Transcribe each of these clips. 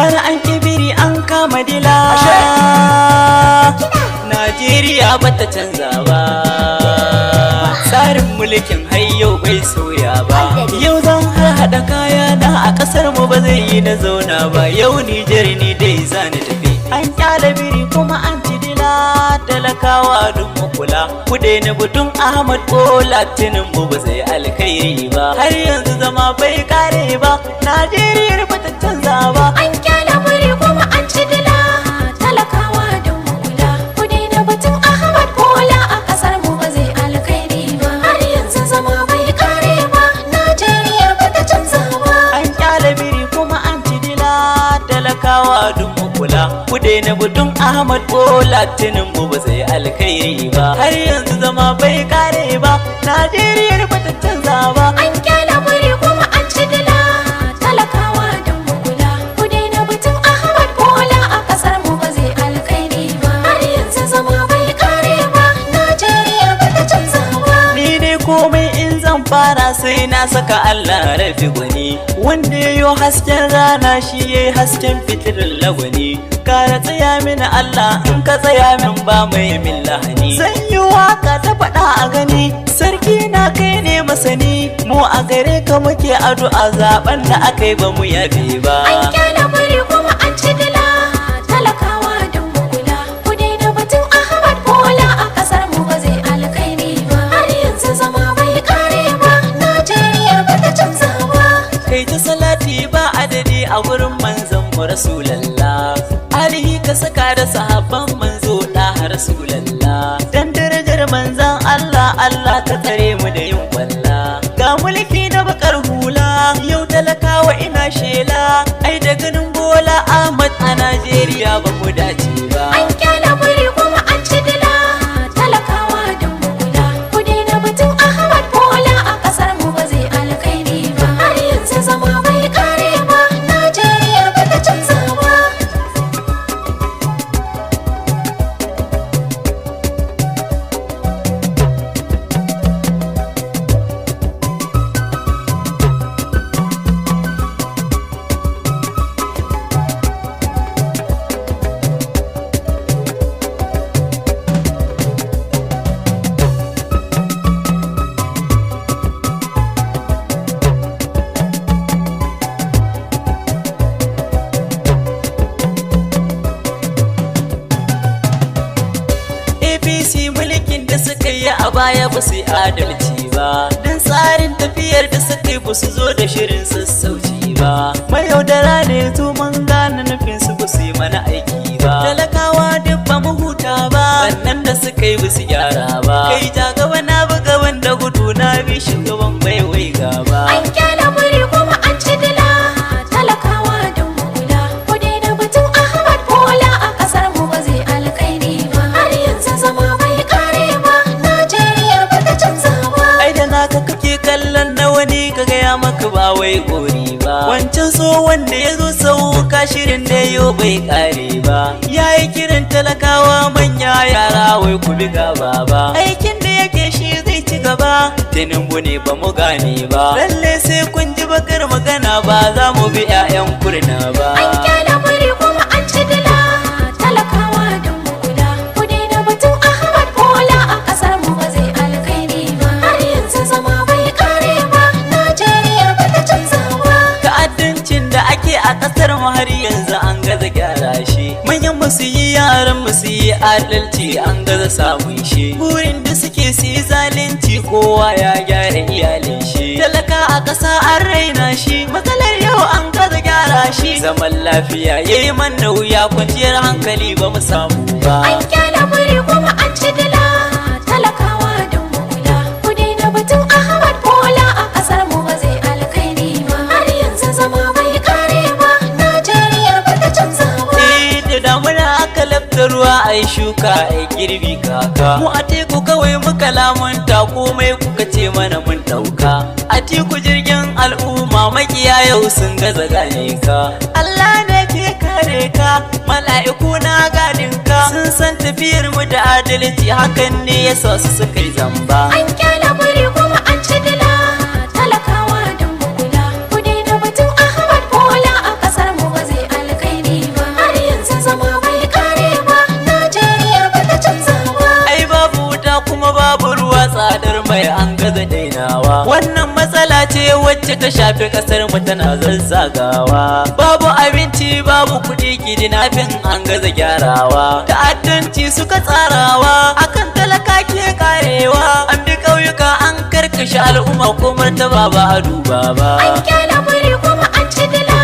bana an kibiri an kama dila. Najeriya bata canza ba, tsarin mulkin har yau bai soya ba. Yau zan haɗa kaya na a ƙasar mu ba zai yi na zauna ba. Yau Nijar ni dai zani tafi. An kyale biri kuma an ci dila, talakawa duk mu kula. Ku daina batun Ahmad Bola Tinubu ba zai alkhairi ba. Har yanzu zama bai kare ba, Najeriya bata canza ba. An kyale biri kuma an ci dila, talakawa duk mu kula. Ku daina batun Ahmad Bola a ƙasar mu ba zai alkhairi ba. Har yanzu zama bai kare ba, Najeriya bata canza ba. An kyale biri kuma an ci dila, talakawa duk mu kula. Ku daina batun Ahmad Bola Tinubu ba zai alkhairi ba. Har yanzu zama bai kare ba, Najeriya bata canza ba. An kyale biri kuma an ci dila, talakawa duk mu kula. Ku daina batun Ahmad Bola a ƙasar mu ba zai alkhairi ba. Har yanzu zama bai kare ba, Najeriya bata canza ba. Ni dai komai in zan fara sai na saka Allah rafi gwani, wanda yayo hasken rana shi yayi hasken fitilar lagwani. Kara tsaya mini Allah in ka tsaya min ba mai min lahani. Zan yi waka ta faɗa a gani, sarki na kai ne masani. Mu a gare ka muke addu'a, zaben da aka yi ba mu yabe ba. An kyale biri kuma an ci dila, talakawa duk mu kula. Ku daina batun Ahmad Bola a ƙasar mu ba zai alkhairi ba. Har yanzu zama bai kare ba, Najeriya bata canza ba. Kai ta salati ba adadi a wurin manzon mu Rasulallah, alihi ka saka da sahabban manzo da Rasulallah. Dan darajar manzon Allah, Allah ka tsare mu da yin kwalla. Ga mulki da bakar hula, yau talakawa ina shela. Ai da ganin Bola Ahmad a Najeriya ba mu dace ba. An kyale biri kuma an ci dila, talakawa duk mu kula. Ku daina batun Ahmad Bola a ƙasar mu ba zai alkhairi ba. Har yanzu zama bai kare ba, Najeriya bata canza ba. APC mulkin da suka yi a baya ba su yi adalci ba, don tsarin tafiyar da suka yi ba su zo da shirin sassauci ba. Mayaudara ne su mun gane nufin su ba su yi mana aiki ba. Talakawa duk ba mu huta ba, wannan da suka yi ba su gyara ba. Kai ja gaba na buga wanda gudu na bi shugaban bai wai gaba. An kyale biri kuma an ci dila, talakawa duk mu kula. Ku daina batun Ahmad Bola a ƙasar mu ba zai alkhairi ba. Har yanzu zama bai kare ba, Najeriya bata canza ba. Ai da naka kake kallon na wani ka gaya maka ba wai gori ba. Wancan so wanda ya zo sauka shirin da yau bai kare ba. Ya yi kiran talakawa manya yara wai ku bi gaba ba. Aikin da yake shi zai ci gaba, Tinubu ne ba mu gane ba. Lalle sai kun ji bakar magana ba za mu bi 'ya'yan kurna ba. An kyale biri kuma an ci dila, talakawa duk mu kula. Ku daina batun Ahmad Bola a ƙasar mu ba zai alkhairi ba. Har yanzu zama bai kare ba, Najeriya bata canza ba. Ta'addancin da ake a ƙasar mu har yanzu an gaza gyara shi. Manyan mu su yi, yaran mu su yi adalci, an gaza samun shi. Burin da suke su yi zalunci, kowa ya gyara iyalin shi. Talaka a ƙasa an raina shi, matsalar yau an gaza gyara shi. Zaman lafiya yayi mana wuya, kwanciyar hankali ba mu samu ba. An kyale biri kuma an ci dila, talakawa duk mu kula. Ku daina batun Ahmad Bola a ƙasar mu ba zai alkhairi ba. Har yanzu zama bai kare ba, Najeriya bata canza ba. Da damuna aka lafta ruwa a yi shuka a yi girbi kaka. Mu a teku kawai muka lamunta, komai kuka ce mana mun ɗauka. A teku jirgin al'umma makiya yau sun gaza gane ka. Allah ne ke kare ka, mala'iku na gadin ka. Sun san tafiyar mu da adalci, hakan ne ya sa su suka yi zamba. An kyale biri kuma an ci dila, talakawa duk mu kula. Ku daina batun Ahmad Bola a ƙasar mu ba zai alkhairi baya an gaza dainawa. Wannan matsala ce wacce ta shafi kasar mu tana zazzagawa. Babu abinci babu kuɗi kidnapping an gaza gyarawa. Ta'addanci suka tsarawa akan talaka ke karewa. An bi ƙauyuka an karkashe al'umma ko martaba ba a duba ba. An kyala biri kuma an ci dila,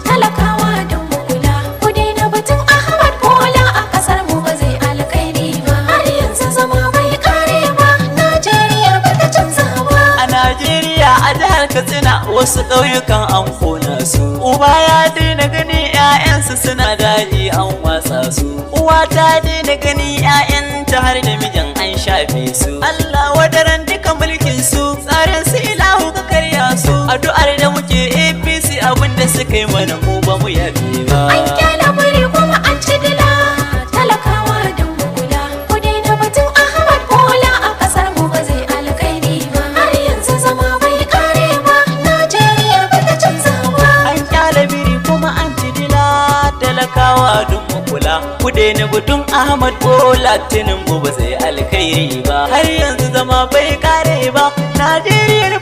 talakawa don mu kula. Ku daina batun Ahmad Bola a kasar mu ba zai alkhairi ba. Har yanzu zama bai kare ba, Najeriya ba ta canza ba. A Najeriya a jihar Katsina wasu ƙauyukan an kona su. Uba ya daina gani 'ya'yansu suna daji an watsa su. Uwa ta daina gani 'ya'yanta har da mijin an shafe su. Allah wadaran duka mulkin su, tsarin su ilahu ka karya su. Addu'ar da muke APC abinda suka yi mana mu ba mu yafe ba. An kyala biri kuma an ci dila, talakawa don mu kula. Ku daina batun Ahmad Bola a kasar mu ba zai alkhairi ba. Har yanzu zama bai kare ba, Najeriya ba ta canza ba. An kyale biri kuma an ci dila, talakawa don mu kula. Ku daina batun Ahmad Bola Tinubu ba zai alkhairi ba. Har yanzu zama bai kare ba, Najeriya